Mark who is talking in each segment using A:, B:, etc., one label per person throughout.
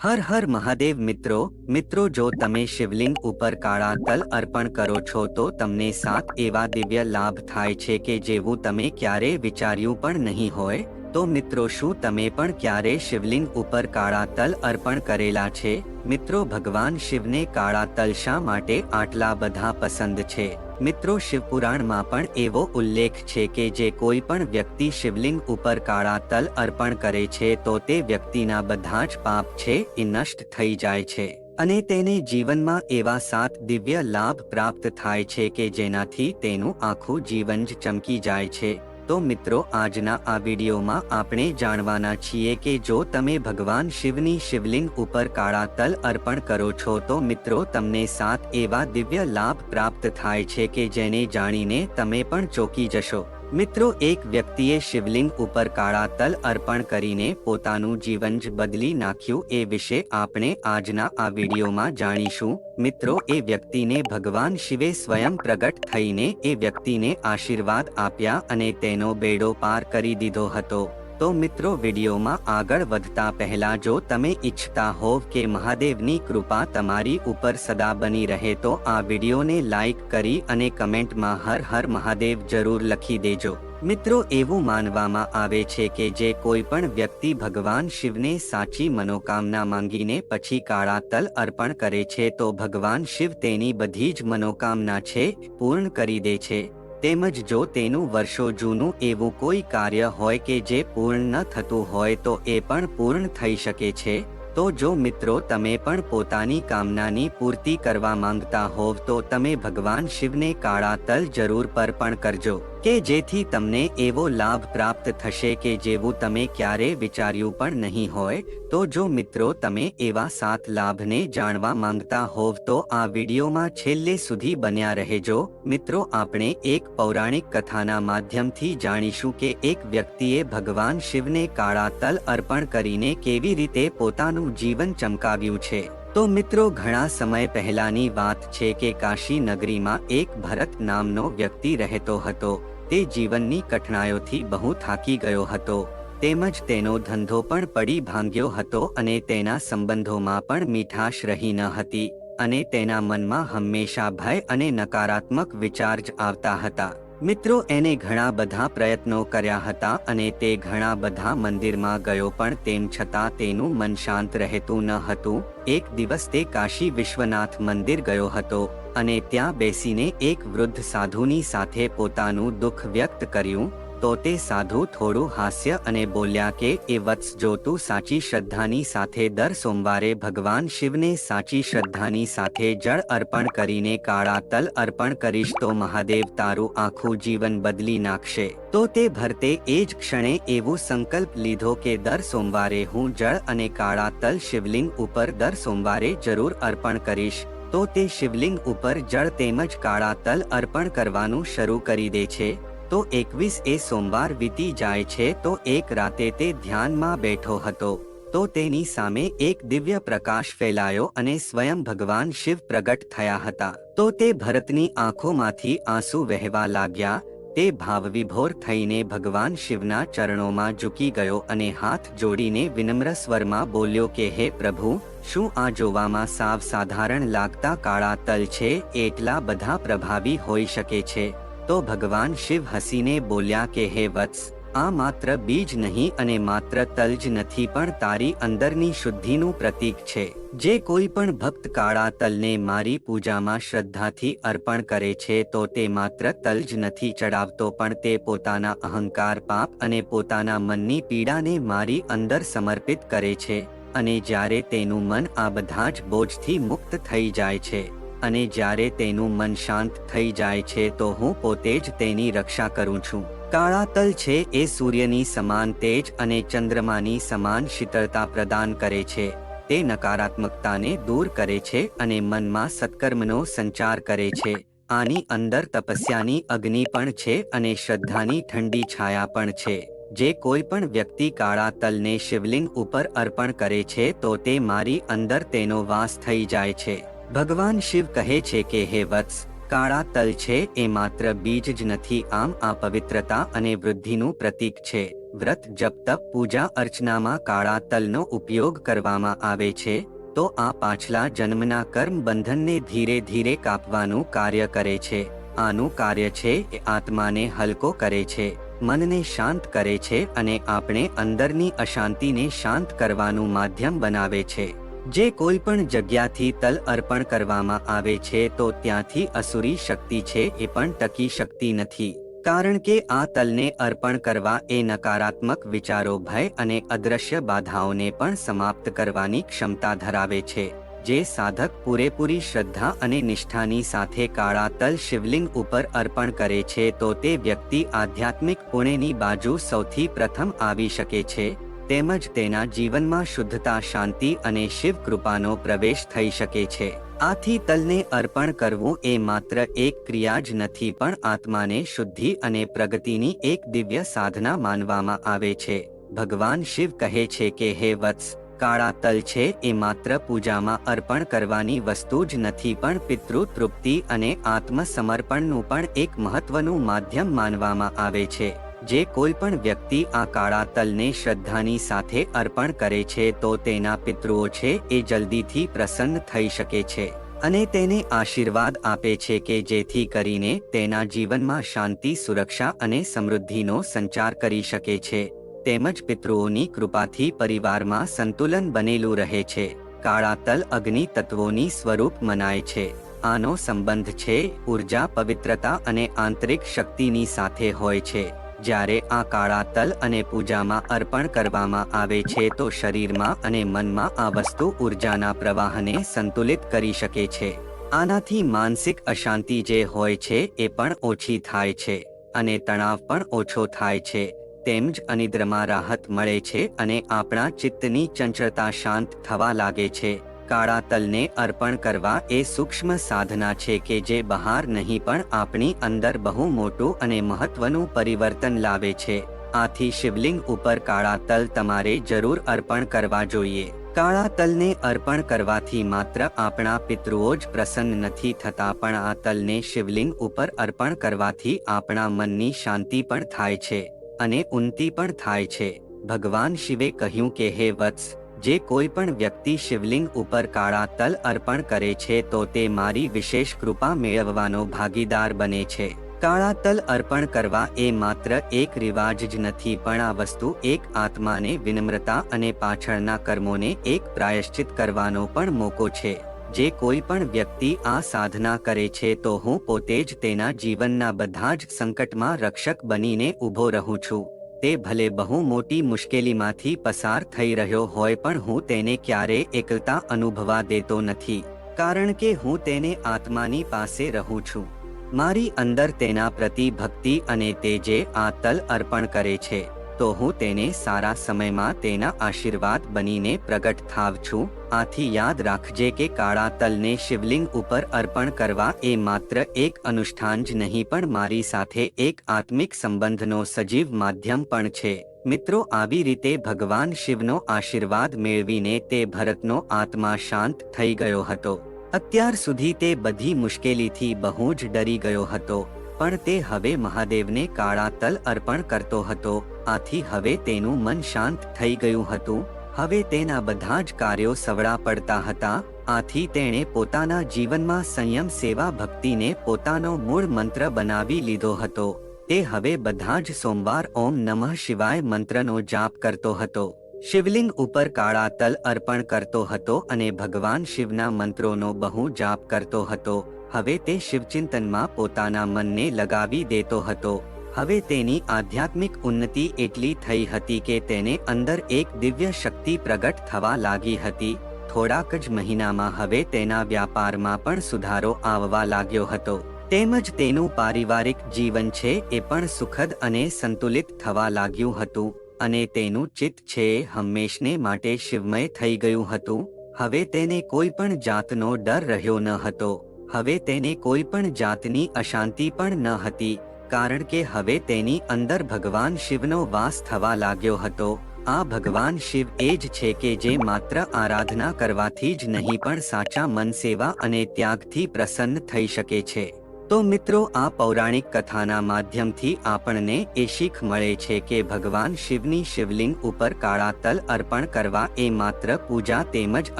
A: હર હર મહાદેવ મિત્રો જો તમે શિવલિંગ ઉપર કાળા તલ અર્પણ કરો છો તો તમને 7 એવા દિવ્ય લાભ થાય છે કે જેવું તમે ક્યારે વિચાર્યું પણ નહીં હોય। તો મિત્રો શું તમે પણ ક્યારે શિવલિંગ ઉપર કાળા તલ અર્પણ કરેલા છે? મિત્રો ભગવાન શિવને કાળા તલ શા માટે આટલા બધા પસંદ છે? મિત્રો શિવપુરાણમાં પણ એવો ઉલ્લેખ છે કે જે કોઈ પણ વ્યક્તિ શિવલિંગ ઉપર કાળા તલ અર્પણ કરે છે તો તે વ્યક્તિના બધા જ પાપ છે એ નષ્ટ થઈ જાય છે અને તેને જીવનમાં એવા 7 દિવ્ય લાભ પ્રાપ્ત થાય છે કે જેનાથી તેનું આખું જીવન જ ચમકી જાય છે। તો મિત્રો આજના આ વિડીયોમાં આપણે જાણવાના છીએ કે જો તમે ભગવાન શિવની શિવલિંગ ઉપર કાળા તલ અર્પણ કરો છો તો મિત્રો તમને 7 એવા દિવ્ય લાભ પ્રાપ્ત થાય છે કે જેને જાણીને તમે પણ ચોંકી જશો। મિત્રો એક વ્યક્તિએ શિવલિંગ ઉપર કાળા તલ અર્પણ કરીને પોતાનું જીવન જ બદલી નાખ્યું એ વિશે આપણે આજના આ વિડીયોમાં જાણીશું। મિત્રો એ વ્યક્તિને ભગવાન શિવે સ્વયં પ્રગટ થઈને એ વ્યક્તિને આશીર્વાદ આપ્યા અને તેનો બેડો પાર કરી દીધો હતો। તો મિત્રો વિડીયોમાં આગળ વધતા પહેલા જો તમે ઈચ્છતા હોવ કે મહાદેવની કૃપા તમારી ઉપર સદા બની રહે તો આ વિડીયોને લાઈક કરી અને કમેન્ટમાં હર હર મહાદેવ જરૂર લખી દેજો। મિત્રો એવું માનવામાં આવે છે કે જે કોઈ પણ વ્યક્તિ ભગવાન શિવને સાચી મનોકામના માંગીને પછી કાળા તલ અર્પણ કરે છે તો ભગવાન શિવ તેની બધી જ મનોકામના છે પૂર્ણ કરી દે છે। તેમજ જો તેનું વર્ષો જૂનું એવું કોઈ કાર્ય હોય કે જે પૂર્ણ ન થતું હોય તો એ પણ પૂર્ણ થઈ શકે છે। તો જો મિત્રો તમે પણ પોતાની કામનાની પૂર્તિ કરવા માંગતા હોવ તો તમે ભગવાન શિવને કાળા તલ જરૂર અર્પણ કરજો કે જેથી તમને એવો લાભ પ્રાપ્ત થશે કે જેવું તમે ક્યારે વિચાર્યું પણ નહીં હોય। તો જો મિત્રો તમે એવા 7 લાભને જાણવા માંગતા હોવ તો આ વિડીયોમાં છેલ્લે સુધી બન્યા રહેજો। મિત્રો આપણે એક પૌરાણિક કથાના માધ્યમથી જાણીશું કે એક વ્યક્તિએ ભગવાન શિવને કાળા તલ અર્પણ કરીને કેવી રીતે પોતાનું જીવન ચમકાવ્યું છે। તો મિત્રો ઘણા સમય પહેલાની વાત છે કે કાશી નગરીમાં એક ભરત નામનો વ્યક્તિ રહેતો હતો। તે જીવનની કઠણાઈઓથી બહુ થાકી ગયો હતો તેમજ તેનો ધંધો પણ પડી ભાંગ્યો હતો અને તેના સંબંધોમાં પણ મીઠાશ રહી ન હતી અને તેના મનમાં હંમેશા ભય અને નકારાત્મક વિચાર જ આવતા હતા। મિત્રો એને ઘણા બધા પ્રયત્નો કર્યા હતા અને તે ઘણા બધા મંદિરમાં ગયો પણ તેમ છતાં તેનું મન શાંત રહેતું ન હતું। એક દિવસ તે કાશી વિશ્વનાથ મંદિર ગયો હતો અને ત્યાં બેસીને એક વૃદ્ધ સાધુની સાથે પોતાનું દુઃખ વ્યક્ત કર્યું। તો તે સાધુ થોડું હાસ્ય અને બોલ્યા કે એ વત્સ જો તું સાચી શ્રદ્ધાની સાથે દર સોમવારે ભગવાન શિવને સાચી શ્રદ્ધાની સાથે જળ અર્પણ કરીને કાળા તલ અર્પણ કરીશ તો મહાદેવ તારું આખું જીવન બદલી નાખશે। તો તે ભરતે એ જ ક્ષણે એવું સંકલ્પ લીધો કે દર સોમવારે હું જળ અને કાળા તલ શિવલિંગ ઉપર દર સોમવારે જરૂર અર્પણ કરીશ। તો તે શિવલિંગ ઉપર જળ તેમજ કાળા તલ અર્પણ કરવાનું શરૂ કરી દે છે। તો 21 સોમવાર વીતી જાય છે તો એક રાતે તે ધ્યાનમાં બેઠો હતો તો તેની સામે એક દિવ્ય પ્રકાશ ફેલાયો અને સ્વયં ભગવાન શિવ પ્રગટ થયા હતા। તો તે ભરતની આંખોમાંથી આંસુ વહેવા લાગ્યા। તે ભાવવિભોર થઈને ભગવાન શિવના ચરણોમાં ઝૂકી ગયો અને હાથ જોડીને વિનમ્ર સ્વરમાં બોલ્યો કે હે પ્રભુ, શું આ જોવામાં સાવ સાધારણ લાગતા કાળા તલ છે એટલા બધા પ્રભાવી હોઈ શકે છે? તો ભગવાન શિવ હસીને બોલ્યા કે હે વત્સ, આ માત્ર બીજ નહીં અને માત્ર તલ જ નથી પણ તારી અંદરની શુદ્ધિનું પ્રતીક છે। જે કોઈ પણ ભક્ત કાળા તલને મારી પૂજામાં શ્રદ્ધાથી અર્પણ કરે છે તો તે માત્ર તલ જ નથી ચડાવતો પણ તે પોતાના અહંકાર, પાપ અને પોતાના મનની પીડાને મારી અંદર સમર્પિત કરે છે અને જ્યારે તેનું મન આ બધા જ બોજથી મુક્ત થઈ જાય છે અને જ્યારે તેનું મન શાંત થઈ જાય છે તો હું પોતે જ તેની રક્ષા કરું છું। કાળા તલ છે એ સૂર્યની સમાન તેજ અને ચંદ્રમાની સમાન શીતળતા પ્રદાન કરે છે। તે નકારાત્મકતાને દૂર કરે છે અને મનમાં સત્કર્મનો સંચાર કરે છે। આની અંદર તપસ્યાની અગ્નિ પણ છે અને શ્રદ્ધાની ઠંડી છાયા પણ છે। જે કોઈ પણ વ્યક્તિ કાળા તલને શિવલિંગ ઉપર અર્પણ કરે છે તો તે મારી અંદર તેનો વાસ થઈ જાય છે। ભગવાન શિવ કહે છે કે હે વત્સ, કાળા તલ છે એ માત્ર બીજ જ નથી, આમ આ પવિત્રતા અને વૃદ્ધિનું પ્રતીક છે। વ્રત જપ તપ પૂજા અર્ચનામાં કાળા તલનો ઉપયોગ કરવામાં આવે છે તો આ પાછલા જન્મના કર્મ બંધનને ધીરે ધીરે કાપવાનું કાર્ય કરે છે. આનું કાર્ય છે એ આત્માને હલકો કરે છે, મનને શાંત કરે છે અને આપણે અંદરની અશાંતિને શાંત કરવાનું માધ્યમ બનાવે છે. જે કોઈ પણ જગ્યાથી તલ અર્પણ કરવામાં આવે છે તો ત્યાંથી અસુરી શક્તિ છે એ પણ ટકી શકતી નથી, કારણ કે આ તલને અર્પણ કરવા એ નકારાત્મક વિચારો, ભય અને અદ્રશ્ય બાધાઓને પણ સમાપ્ત કરવાની ક્ષમતા ધરાવે છે. જે સાધક પૂરેપૂરી શ્રદ્ધા અને નિષ્ઠાની સાથે કાળા તલ શિવલિંગ ઉપર અર્પણ કરે છે તો તે વ્યક્તિ આધ્યાત્મિક પુણ્યની બાજુ સૌથી પ્રથમ આવી શકે છે, તેમજ તેના જીવનમાં શુદ્ધતા, શાંતિ અને શિવ કૃપાનો પ્રવેશ થઈ શકે છે. આથી તલને અર્પણ કરવું એ માત્ર એક ક્રિયા જ નથી, પણ આત્માને શુદ્ધિ અને પ્રગતિની એક દિવ્ય સાધના માનવામાં આવે છે. ભગવાન શિવ કહે છે કે હે વત્સ, કાળા તલ છે એ માત્ર પૂજામાં અર્પણ કરવાની વસ્તુ જ નથી, પણ પિતૃ તૃપ્તિ અને આત્મસમર્પણનું પણ એક મહત્વનું માધ્યમ માનવામાં આવે છે. જે કોઈ પણ વ્યક્તિ આ કાળા તલને શ્રદ્ધાની સાથે અર્પણ કરે છે તો તેના પિતૃઓ છે એ જલ્દીથી પ્રસન્ન થઈ શકે છે અને તેને આશીર્વાદ આપે છે કે જેથી કરીને તેના જીવનમાં શાંતિ, સુરક્ષા અને સમૃદ્ધિનો સંચાર કરી શકે છે. તેમજ પિતૃઓની કૃપાથી પરિવારમાં સંતુલન બનેલું રહે છે. કાળા તલ અગ્નિ તત્વોની સ્વરૂપ મનાય છે. આનો સંબંધ છે ઉર્જા, પવિત્રતા અને આંતરિક શક્તિની સાથે હોય છે. જ્યારે આ કાળા તલ અને પૂજામાં અર્પણ કરવામાં આવે છે તો શરીરમાં અને મનમાં આ વસ્તુ ઉર્જાના પ્રવાહને સંતુલિત કરી શકે છે. આનાથી માનસિક અશાંતિ જે હોય છે એ પણ ઓછી થાય છે અને તણાવ પણ ઓછો થાય છે. તેમજ અનિદ્રામાં રાહત મળે છે અને આપણા ચિત્તની ચંચળતા શાંત થવા લાગે છે. કાળા તલને અર્પણ કરવા એ સૂક્ષ્મ સાધના છે કે જે બહાર નહીં પણ આપણી અંદર બહુ મોટું અને મહત્વનું પરિવર્તન લાવે છે. આથી શિવલિંગ ઉપર કાળા તલ તમારે જરૂર અર્પણ કરવા જોઈએ. કાળા તલને અર્પણ કરવાથી માત્ર આપણા પિતૃઓ જ પ્રસન્ન નથી થતા, પણ આ તલને શિવલિંગ ઉપર અર્પણ કરવાથી આપણા મનની શાંતિ પણ થાય છે અને ઉન્નતિ પણ થાય છે. ભગવાન શિવે કહ્યું કે હે વત્સ, જે કોઈ પણ વ્યક્તિ શિવલિંગ ઉપર કાળા તલ અર્પણ કરે છે તો તે મારી વિશેષ કૃપા મેળવવાનો ભાગીદાર બને છે. કાળા તલ અર્પણ કરવા એ માત્ર એક રિવાજ જ નથી, પણ આ વસ્તુ એક આત્માને વિનમ્રતા અને પાછળના કર્મોને એક પ્રાયશ્ચિત કરવાનો પણ મોકો છે. જે કોઈ પણ વ્યક્તિ આ સાધના કરે છે તો હું પોતે જ તેના જીવનના બધા જ સંકટમાં રક્ષક બનીને ઊભો રહું છું. તે ભલે બહુ મોટી મુશ્કેલીમાંથી પસાર થઈ રહ્યો હોય પણ હું તેને ક્યારેય એકલતા અનુભવા દેતો નથી, કારણ કે હું તેને આત્માની પાસે રહું છું. મારી અંદર તેના પ્રતિ ભક્તિ અને તે જે આ તલ અર્પણ કરે છે તો હું તેને સારા સમયમાં તેના આશીર્વાદ બનીને પ્રગટ થાવ છું. આથી યાદ રાખજે કે કાળા તલને શિવલિંગ ઉપર અર્પણ કરવા એ માત્ર એક અનુષ્ઠાન જ નહીં, પણ મારી સાથે એક આત્મિક સંબંધનો સજીવ માધ્યમ પણ છે. મિત્રો, આવી રીતે ભગવાન શિવનો આશીર્વાદ મેળવીને તે ભરતનો આત્મા શાંત થઈ ગયો હતો. અત્યાર સુધી તે બધી મુશ્કેલીથી બહુ જ ડરી ગયો હતો, પણ તે હવે મહાદેવને કાળા તલ અર્પણ કરતો હતો. આથી હવે તેનું મન શાંત થઈ ગયું હતું. હવે તેના બધા જ કાર્યો સવળા પડતા હતા. આથી તેણે પોતાના જીવનમાં સંયમ, સેવા, ભક્તિને પોતાનો મૂળ મંત્ર બનાવી લીધો હતો. તે હવે બધા જ સોમવાર ઓમ નમઃ શિવાય મંત્રનો જાપ કરતો હતો. શિવલિંગ ઉપર કાળા તલ અર્પણ કરતો હતો અને ભગવાન શિવના મંત્રોનો બહુ જાપ કરતો હતો. હવે તે શિવચિંતનમાં પોતાના મનને લગાવી દેતો હતો. હવે તેની આધ્યાત્મિક ઉન્નતિ એટલી થઈ હતી કે તેને અંદર એક દિવ્ય શક્તિ પ્રગટ થવા લાગી હતી. થોડાક જ મહિનામાં હવે તેના વ્યાપારમાં પણ સુધારો આવવા લાગ્યો હતો. તેમજ તેનું પારિવારિક જીવન છે એ પણ સુખદ અને સંતુલિત થવા લાગ્યું હતું અને તેનું ચિત્ત છે એ હંમેશને માટે શિવમય થઈ ગયું હતું. હવે તેને કોઈ પણ જાતનો ડર રહ્યો ન હતો. હવે તેને કોઈ પણ જાતની અશાંતિ પણ ન હતી, કારણ કે હવે તેની અંદર ભગવાન શિવનો વાસ થવા લાગ્યો હતો. આ ભગવાન શિવ એ જ છે કે જે માત્ર આરાધના કરવાથી જ નહીં પણ સાચા મન, સેવા અને ત્યાગથી પ્રસન્ન થઈ શકે છે. તો મિત્રો, આ પૌરાણિક કથાના માધ્યમથી આપણને એ શીખ મળે છે કે ભગવાન શિવની શિવલિંગ ઉપર કાળા તલ અર્પણ કરવા એ માત્ર પૂજા તેમજ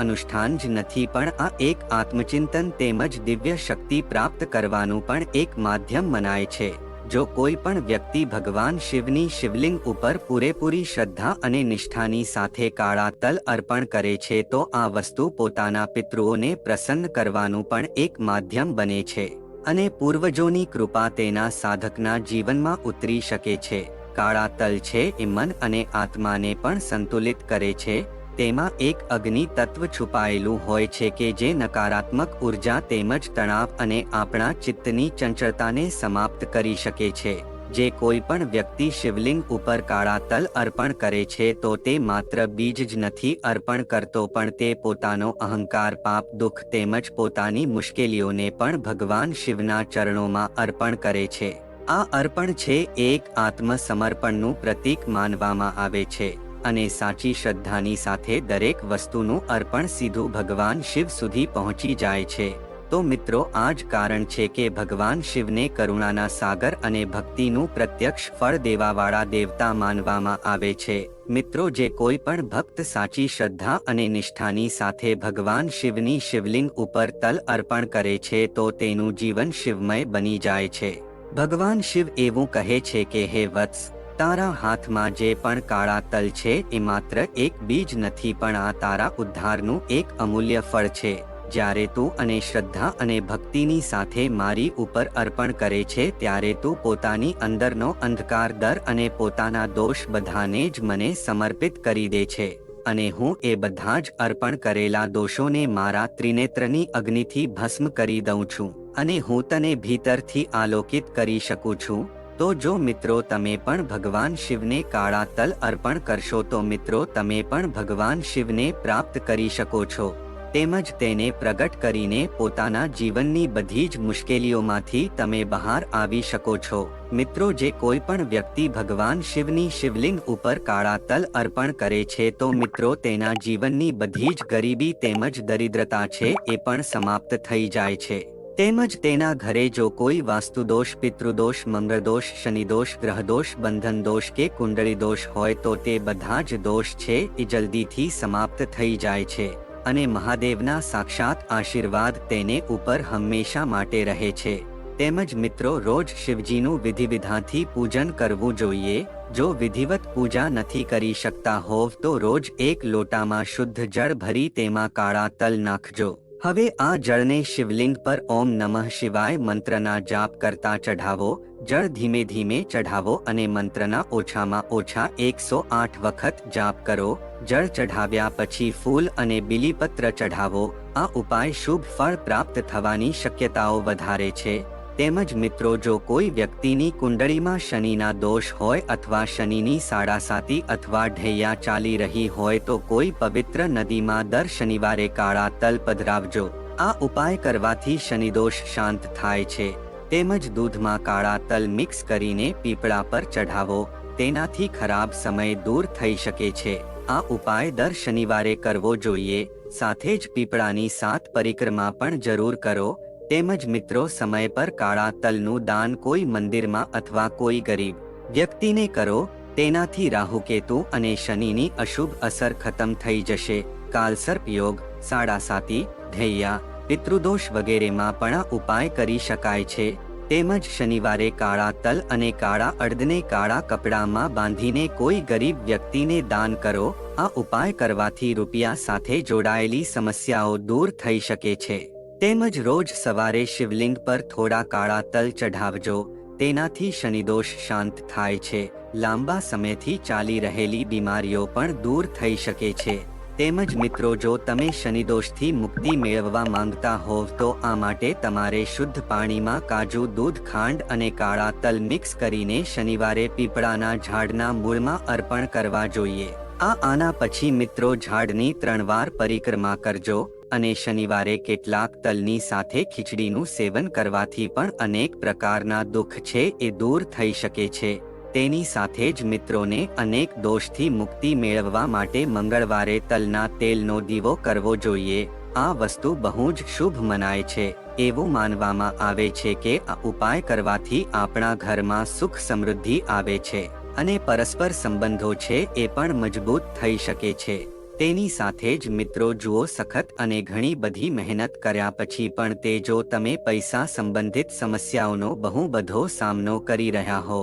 A: અનુષ્ઠાન જ નથી, પણ આ એક આત્મચિંતન તેમજ દિવ્ય શક્તિ પ્રાપ્ત કરવાનું પણ એક માધ્યમ મનાય છે. જો કોઈ પણ વ્યક્તિ ભગવાન શિવની શિવલિંગ ઉપર પૂરેપૂરી શ્રદ્ધા અને નિષ્ઠાની સાથે કાળા તલ અર્પણ કરે છે તો આ વસ્તુ પોતાના પિતૃઓને પ્રસન્ન કરવાનું પણ એક માધ્યમ બને છે અને પૂર્વજોની કૃપા તેના સાધકના જીવનમાં ઉતરી શકે છે. કાળા તલ છે એ મન અને આત્માને પણ સંતુલિત કરે છે. તેમાં એક અગ્નિ તત્વ છુપાયેલું હોય છે કે જે નકારાત્મક ઉર્જા તેમજ તણાવ અને આપણા ચિત્તની ચંચળતાને સમાપ્ત કરી શકે છે. જે કોઈ પણ વ્યક્તિ શિવલિંગ ઉપર કાળા તલ અર્પણ કરે છે તો તે માત્ર બીજ જ નથી અર્પણ કરતો, પણ તે પોતાનો અહંકાર, પાપ, દુઃખ તેમજ પોતાની મુશ્કેલીઓને પણ ભગવાન શિવના ચરણોમાં અર્પણ કરે છે. આ અર્પણ છે એક આત્મસમર્પણનું પ્રતીક માનવામાં આવે છે અને સાચી શ્રદ્ધાની સાથે દરેક વસ્તુનું અર્પણ સીધું ભગવાન શિવ સુધી પહોંચી જાય છે. તો મિત્રો, આ જ કારણ છે કે ભગવાન શિવને કરુણાના સાગર અને ભક્તિનું પ્રત્યક્ષ ફળ દેવાવાળા દેવતા માનવામાં આવે છે. મિત્રો, જે કોઈ પણ ભક્ત સાચી શ્રદ્ધા અને નિષ્ઠાની સાથે ભગવાન શિવની શિવલિંગ ઉપર તલ અર્પણ કરે છે તો તેનું જીવન શિવમય બની જાય છે. ભગવાન શિવ એવું કહે છે કે હે વત્સ, તારા હાથમાં જે પણ કાળા તલ છે એ માત્ર એક બીજ નથી, પણ આ તારા ઉદ્ધારનું એક અમૂલ્ય ફળ છે. જ્યારે તું અને શ્રદ્ધા અને ભક્તિની સાથે મારી ઉપર અર્પણ કરે છે ત્યારે તું પોતાની અંદરનો અંધકાર, ડર અને પોતાના દોષ બધાને જ મને સમર્પિત કરી દે છે અને હું એ બધા જ અર્પણ કરેલા દોષોને મારા ત્રિનેત્રની અગ્નિથી ભસ્મ કરી દઉં છું અને હું તને ભીતરથી આલોકિત કરી શકું છું. તો જો મિત્રો તમે પણ ભગવાન શિવને કાળા તલ અર્પણ કરશો તો મિત્રો તમે પણ ભગવાન શિવને પ્રાપ્ત કરી શકો છો તેમજ તેને પ્રગટ કરીને પોતાના જીવનની બધી જ મુશ્કેલીઓમાંથી તમે બહાર આવી શકો છો. મિત્રો, જે કોઈ પણ વ્યક્તિ ભગવાન શિવની શિવલિંગ ઉપર કાળા તલ અર્પણ કરે છે તો મિત્રો તેના જીવનની બધી જ ગરીબી તેમજ દરિદ્રતા છે એ પણ સમાપ્ત થઈ જાય છે. તેમજ તેના ઘરે જો કોઈ વાસ્તુદોષ, પિતૃદોષ, મંગળદોષ, શનિદોષ, ગ્રહદોષ, બંધન દોષ કે કુંડળી દોષ હોય તો તે બધા જ દોષ છે એ જલ્દીથી સમાપ્ત થઈ જાય છે અને મહાદેવના સાક્ષાત આશીર્વાદ તેને ઉપર હંમેશા માટે રહે છે. તેમજ મિત્રો, રોજ શિવજીનું વિધિવિધાનથી પૂજન કરવું જોઈએ. જો વિધિવત પૂજા નથી કરી શકતા હોવ તો રોજ એક લોટામાં શુદ્ધ જળ ભરી તેમાં કાળા તલ નાખજો. હવે આ જળને શિવલિંગ પર ઓમ નમઃ શિવાય મંત્રના જાપ કરતા ચઢાવો. જળ ધીમે ધીમે ચઢાવો અને મંત્રના ઓછામાં ઓછા 108 વખત જાપ કરો. જળ ચઢાવ્યા પછી ફૂલ અને બીલીપત્ર ચઢાવો. આ ઉપાય શુભ ફળ પ્રાપ્ત થવાની શક્યતાઓ વધારે છે. તેમજ મિત્રો, જો કોઈ વ્યક્તિની કુંડળીમાં શનિના દોષ હોય અથવા શનિની સાડાસાતી અથવા ઢૈયા ચાલી રહી હોય તો કોઈ પવિત્ર નદીમાં દર શનિવારે કાળા તલ પધરાવજો. આ ઉપાય કરવાથી શનિદોષ શાંત થાય છે. તેમજ દૂધમાં કાળા તલ મિક્સ કરીને પીપળા પર ચઢાવો. તેનાથી ખરાબ સમય દૂર થઈ શકે છે. આ ઉપાય દર શનિવારે કરવો જોઈએ. સાથે જ પીપળાની 7 પરિક્રમા પણ જરૂર કરો. તેમજ મિત્રો, સમય પર કાળા તલનું દાન કોઈ મંદિરમાં અથવા કોઈ ગરીબ વ્યક્તિને કરો. તેનાથી રાહુકેતુ અને શનિની અશુભ અસર ખતમ થઈ જશે. કાલસર્પ યોગ, સાડાસાતી, ઢૈયા, પિતૃદોષ વગેરેમાં પણ આ ઉપાય કરી શકાય છે. તેમજ શનિવારે કાળા તલ અને કાળા અડદને કાળા કપડામાં બાંધીને કોઈ ગરીબ વ્યક્તિને દાન કરો. આ ઉપાય કરવાથી રૂપિયા સાથે જોડાયેલી સમસ્યાઓ દૂર થઈ શકે છે. તેમજ રોજ સવારે શિવલિંગ પર થોડા કાળા તલ ચઢાવજો. તેનાથી શનિદોષ શાંત થાય છે. લાંબા સમયથી ચાલી રહેલી બીમારીઓ પણ દૂર થઈ શકે છે. તેમજ મિત્રો, જો તમે શનિદોષથી મુક્તિ મેળવવા માંગતા હોવ તો આ માટે તમારે શુદ્ધ પાણીમાં કાજુ, દૂધ, ખાંડ અને કાળા તલ મિક્સ કરીને શનિવારે પીપળાના ઝાડના મૂળમાં અર્પણ કરવા જોઈએ. આના પછી મિત્રો, ઝાડની 3 વાર પરિક્રમા કરજો અને શનિવારે કેટલાક તલની સાથે ખીચડીનું સેવન કરવાથી પણ અનેક પ્રકારના દુઃખ છે એ દૂર થઈ શકે છે. તેની સાથે જ મિત્રોને અનેક દોષથી મુક્તિ મેળવવા માટે મંગળવારે તલના તેલનો દીવો કરવો જોઈએ. આ વસ્તુ બહુ જ શુભ મનાય છે. એવું માનવામાં આવે છે કે આ ઉપાય કરવાથી આપણા ઘરમાં સુખ સમૃદ્ધિ આવે છે અને પરસ્પર સંબંધો છે એ પણ મજબૂત થઈ શકે છે. તેની સાથે જ મિત્રો જુઓ, સખત અને ઘણી બધી મહેનત કર્યા પછી પણ તે જો તમે પૈસા સંબંધિત સમસ્યાઓનો બહુ બધો સામનો કરી રહ્યા હો,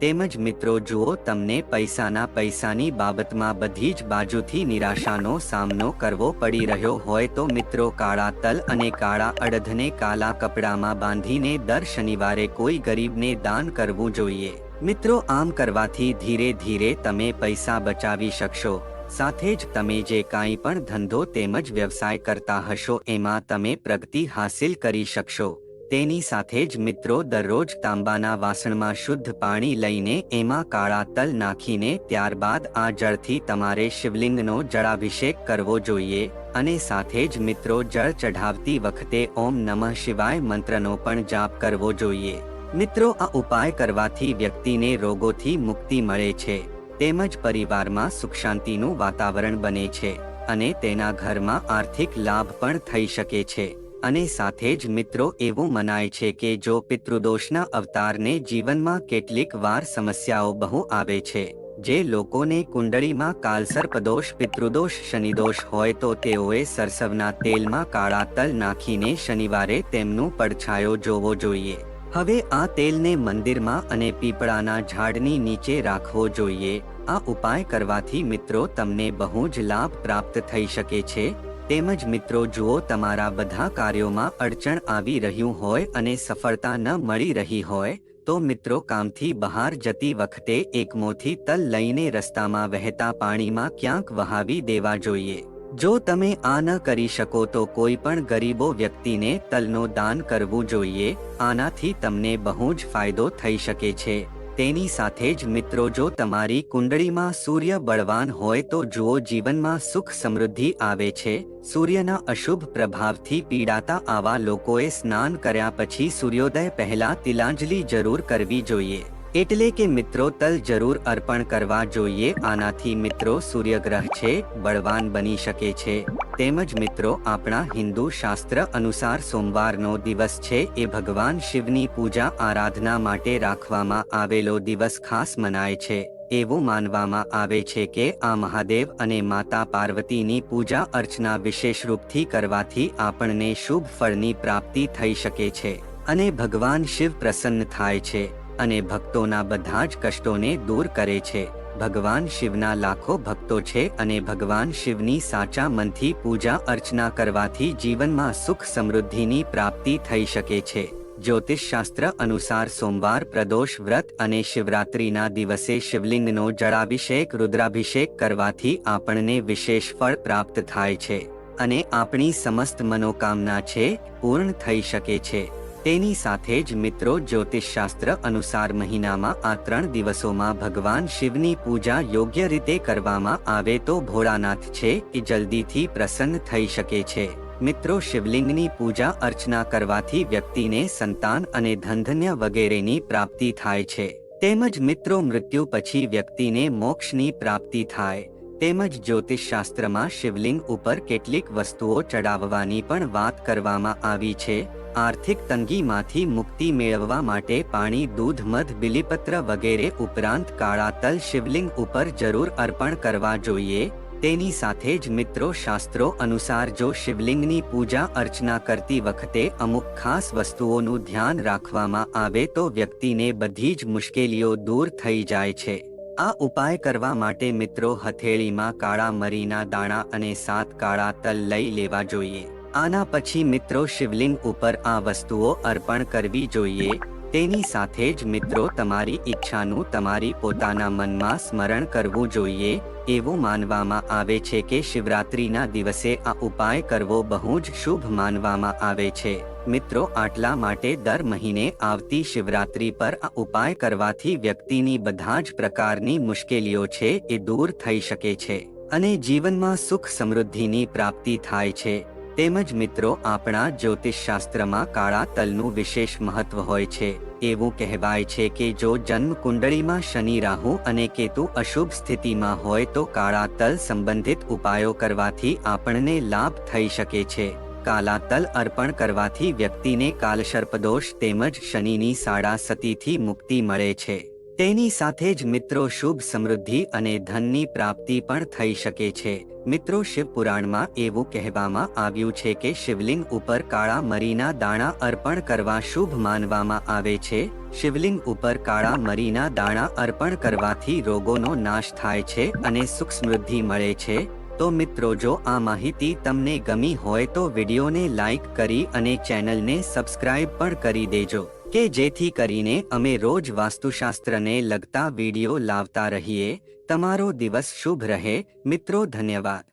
A: તેમજ મિત્રો જુઓ તમને પૈસાની બાબતમાં બધી જ બાજુથી નિરાશાનો સામનો કરવો પડી રહ્યો હોય તો મિત્રો કાળા તલ અને કાળા અડદને કાલા કપડામાં બાંધીને દર શનિવારે કોઈ ગરીબને દાન કરવું જોઈએ. મિત્રો આમ કરવાથી ધીરે ધીરે તમે પૈસા બચાવી શકશો. સાથે જ તમે જે કાંઈ પણ ધંધો તેમજ વ્યવસાય કરતા હશો એમાં તમે પ્રગતિ હાંસિલ કરી શકશો. તેની સાથે જ મિત્રો દરરોજ તાંબાના વાસણમાં શુદ્ધ પાણી લઈને એમાં કાળા તલ નાખીને ત્યારબાદ આ જળથી તમારે શિવલિંગનો જળાભિષેક કરવો જોઈએ અને સાથે જ મિત્રો જળ ચઢાવતી વખતે ઓમ નમઃ શિવાય મંત્રનો પણ જાપ કરવો જોઈએ. મિત્રો આ ઉપાય કરવાથી વ્યક્તિને રોગોથી મુક્તિ મળે છે તેમજ પરિવારમાં સુખ શાંતિનું વાતાવરણ બને છે અને તેના ઘરમાં આર્થિક લાભ પણ થઈ શકે છે. અને સાથે જ મિત્રો એવું મનાય છે કે જો પિતૃદોષના અવતારને જીવનમાં કેટલીક વાર સમસ્યાઓ બહુ આવે છે, જે લોકોને કુંડળીમાં કાલસર્પદોષ, પિતૃદોષ, શનિદોષ હોય તો તેઓએ સરસવના તેલમાં કાળા તલ નાખીને શનિવારે તેમનું પડછાયો જોવો જોઈએ. હવે આ તેલને મંદિરમાં અને પીપળાના ઝાડની નીચે રાખવો જોઈએ. આ ઉપાય કરવાથી મિત્રો તમને બહુ જ લાભ પ્રાપ્ત થઈ શકે છે. તેમજ મિત્રો જુઓ, તમારા બધા કાર્યોમાં અડચણ આવી રહ્યું હોય અને સફળતા ન મળી રહી હોય તો મિત્રો કામથી બહાર જતી વખતે એક મોથી તલ લઈને રસ્તામાં વહેતા પાણીમાં ક્યાંક વહાવી દેવા જોઈએ. જો તમે આ ન કરી શકો તો કોઈ પણ ગરીબો વ્યક્તિને તલનો દાન કરવું જોઈએ. આનાથી તમને બહુ જ ફાયદો થઈ શકે છે. તેની સાથે જ મિત્રો જો તમારી કુંડળીમાં સૂર્ય બળવાન હોય તો જુઓ જીવનમાં સુખ સમૃદ્ધિ આવે છે. સૂર્યના અશુભ પ્રભાવથી પીડાતા આવા લોકોએ સ્નાન કર્યા પછી સૂર્યોદય પહેલા તિલાંજલિ જરૂર કરવી જોઈએ. એટલે કે મિત્રો તલ જરૂર અર્પણ કરવા જોઈએ. આનાથી મિત્રો સૂર્યગ્રહ છે બળવાન બની શકે છે. તેમજ મિત્રો આપણા હિન્દુ શાસ્ત્ર અનુસાર સોમવારનો દિવસ છે એ ભગવાન શિવની પૂજા આરાધના માટે રાખવામાં આવેલો દિવસ ખાસ મનાય છે. એવું માનવામાં આવે છે કે આ મહાદેવ અને માતા પાર્વતીની પૂજા અર્ચના વિશેષ રૂપથી કરવાથી આપણને શુભ ફળની પ્રાપ્તિ થઈ શકે છે અને ભગવાન શિવ પ્રસન્ન થાય છે અને ભક્તોના બધા જ કષ્ટોને દૂર કરે છે. ભગવાન શિવના લાખો ભક્તો છે અને ભગવાન શિવની સાચા મનથી પૂજા અર્ચના કરવાથી જીવનમાં સુખ સમૃદ્ધિની પ્રાપ્તિ થઈ શકે છે. જ્યોતિષ શાસ્ત્ર અનુસાર સોમવાર, પ્રદોષ વ્રત અને શિવરાત્રિના દિવસે શિવલિંગનો જળાભિષેક, રુદ્રાભિષેક કરવાથી આપણને વિશેષ ફળ પ્રાપ્ત થાય છે અને આપણી સમસ્ત મનોકામના છે પૂર્ણ થઈ શકે છે. તેની સાથે જ મિત્રો જ્યોતિષ શાસ્ત્ર અનુસાર મહિનામાં આ 3 દિવસોમાં ભગવાન શિવની પૂજા યોગ્ય રીતે કરવામાં આવે તો ભોળાનાથ છે એ જલ્દીથી પ્રસન્ન થઈ શકે છે. મિત્રો શિવલિંગની પૂજા અર્ચના કરવાથી વ્યક્તિને સંતાન અને ધનધાન્ય વગેરેની પ્રાપ્તિ થાય છે. તેમજ મિત્રો મૃત્યુ પછી વ્યક્તિને મોક્ષની પ્રાપ્તિ થાય. તેમજ જ્યોતિષ શાસ્ત્રમાં શિવલિંગ ઉપર કેટલીક વસ્તુઓ ચડાવવાની પણ વાત કરવામાં આવી છે. આર્થિક તંગીમાંથી મુક્તિ મેળવવા માટે પાણી, દૂધ, મધ, બિલીપત્ર વગેરે ઉપરાંત કાળા તલ શિવલિંગ ઉપર જરૂર અર્પણ કરવા જોઈએ. તેની સાથે જ મિત્રો શાસ્ત્રો અનુસાર જો શિવલિંગની પૂજા અર્ચના કરતી વખતે અમુક ખાસ વસ્તુઓનું ધ્યાન રાખવામાં આવે તો વ્યક્તિને બધી જ મુશ્કેલીઓ દૂર થઈ જાય છે. આ ઉપાય કરવા માટે મિત્રો હથેળીમાં કાળા મરીના દાણા અને 7 કાળા તલ લઈ લેવા જોઈએ. આના પછી મિત્રો શિવલિંગ ઉપર આ વસ્તુઓ અર્પણ કરવી જોઈએ. તેની સાથે જ મિત્રો તમારી ઈચ્છાનું તમારી પોતાના મનમાં સ્મરણ કરવું જોઈએ. એવું માનવામાં આવે છે કે શિવરાત્રિના દિવસે આ ઉપાય કરવો બહુ જ શુભ માનવામાં આવે છે. મિત્રો આટલા માટે દર મહિને આવતી શિવરાત્રિ પર આ ઉપાય કરવાથી વ્યક્તિની બધા જ પ્રકારની મુશ્કેલીઓ છે એ દૂર થઈ શકે છે અને જીવનમાં સુખ સમૃદ્ધિની પ્રાપ્તિ થાય છે. તેમજ મિત્રો આપણા જ્યોતિષશાસ્ત્રમાં કાળા તલનું વિશેષ મહત્વ હોય છે. એવું કહેવાય છે કે જો જન્મ કુંડળીમાં શનિ, રાહુ અને કેતુ અશુભ સ્થિતિમાં હોય તો કાળા તલ સંબંધિત ઉપાયો કરવાથી આપણને લાભ થઈ શકે છે. કાલા તલ અર્પણ કરવાથી વ્યક્તિને કાલસર્પદોષ તેમજ શનિની સાડાસતીથી મુક્તિ મળે છે. તેની સાથે જ મિત્રો શુભ સમૃદ્ધિ અને ધનની પ્રાપ્તિ પણ થઈ શકે છે. મિત્રો શિવ પુરાણમાં એવું કહેવામાં આવ્યું છે કે શિવલિંગ ઉપર કાળા મરીના દાણા અર્પણ કરવા શુભ માનવામાં આવે છે. શિવલિંગ ઉપર કાળા મરીના દાણા અર્પણ કરવાથી રોગોનો નાશ થાય છે અને સુખ સમૃદ્ધિ મળે છે. તો મિત્રો જો આ માહિતી તમને ગમી હોય તો વિડીયોને લાઈક કરી અને ચેનલને સબસ્ક્રાઇબ પણ કરી દેજો કે જેથી કરીને અમે રોજ વાસ્તુશાસ્ત્રને લગતા વિડીયો લાવતા રહીએ. તમારો દિવસ શુભ રહે મિત્રો. ધન્યવાદ.